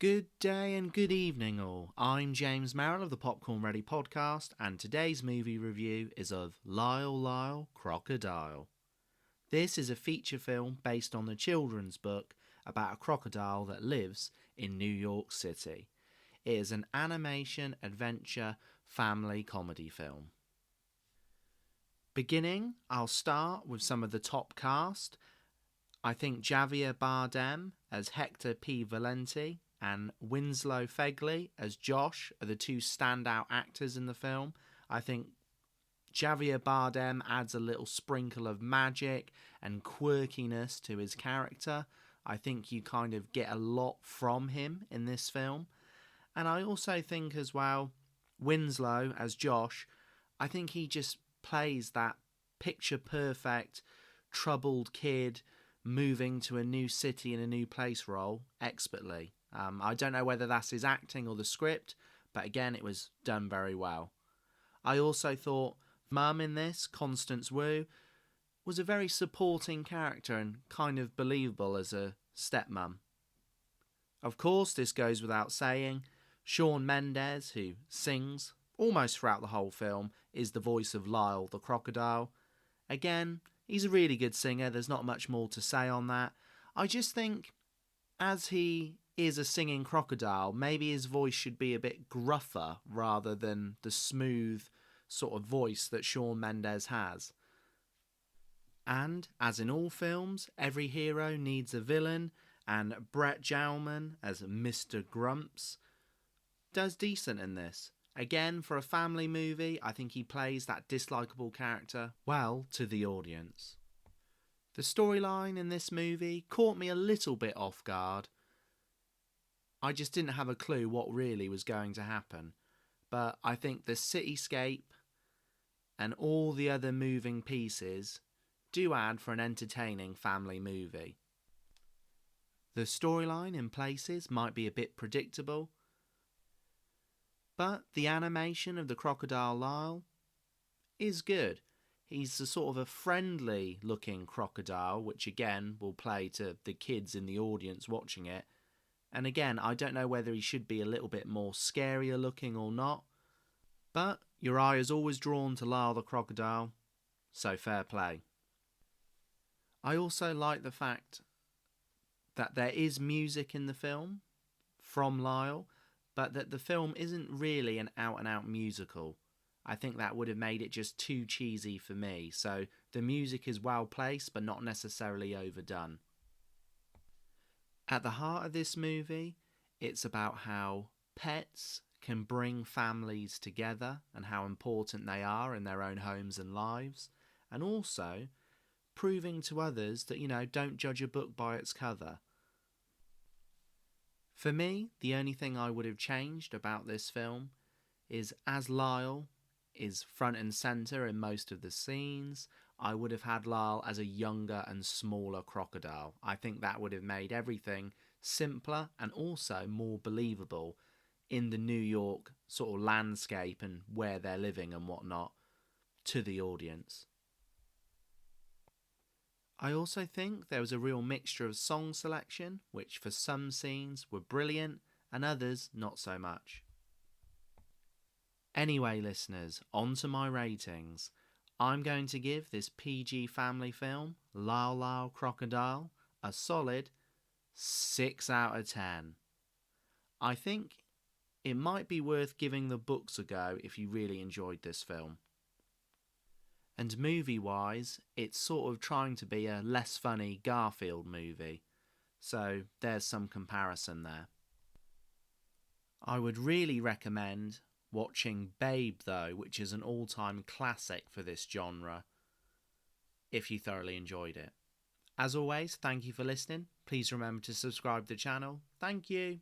Good day and good evening all. I'm James Merrill of the Popcorn Ready podcast, and today's movie review is of Lyle, Crocodile. This is a feature film based on the children's book about a crocodile that lives in New York City. It is an animation, adventure, family comedy film. Beginning, I'll start with some of the top cast. I think Javier Bardem as Hector P. Valenti and Winslow Fegley as Josh are the two standout actors in the film. I think Javier Bardem adds a little sprinkle of magic and quirkiness to his character. I think you kind of get a lot from him in this film. And I also think as well, Winslow as Josh, I think he just plays that picture-perfect, troubled kid moving to a new city and a new place role expertly. I don't know whether that's his acting or the script, but again, it was done very well. I also thought Mum in this, Constance Wu, was a very supporting character and kind of believable as a stepmum. Of course, this goes without saying, Shawn Mendes, who sings almost throughout the whole film, is the voice of Lyle the crocodile. Again, he's a really good singer, there's not much more to say on that. I just think, as he is a singing crocodile, maybe his voice should be a bit gruffer rather than the smooth sort of voice that Shawn Mendes has. And, as in all films, every hero needs a villain, and Brett Jowman as Mr. Grumps does decent in this. Again, for a family movie, I think he plays that dislikable character well to the audience. The storyline in this movie caught me a little bit off guard. I just didn't have a clue what really was going to happen. But I think the cityscape and all the other moving pieces do add for an entertaining family movie. The storyline in places might be a bit predictable, but the animation of the crocodile Lyle is good. He's a sort of a friendly looking crocodile, which again will play to the kids in the audience watching it. And again, I don't know whether he should be a little bit more scarier looking or not, but your eye is always drawn to Lyle the crocodile, so fair play. I also like the fact that there is music in the film from Lyle, but that the film isn't really an out-and-out musical. I think that would have made it just too cheesy for me, so the music is well placed but not necessarily overdone. At the heart of this movie, it's about how pets can bring families together and how important they are in their own homes and lives, and also proving to others that, don't judge a book by its cover. For me, the only thing I would have changed about this film is, as Lyle is front and centre in most of the scenes, I would have had Lyle as a younger and smaller crocodile. I think that would have made everything simpler and also more believable in the New York sort of landscape and where they're living and whatnot to the audience. I also think there was a real mixture of song selection, which for some scenes were brilliant and others not so much. Anyway, listeners, on to my ratings. I'm going to give this PG family film, Lyle Crocodile, a solid 6 out of 10. I think it might be worth giving the books a go if you really enjoyed this film. And movie-wise, it's sort of trying to be a less funny Garfield movie, so there's some comparison there. I would really recommend watching Babe, though, which is an all-time classic for this genre, if you thoroughly enjoyed it. As always, thank you for listening. Please remember to subscribe to the channel. Thank you.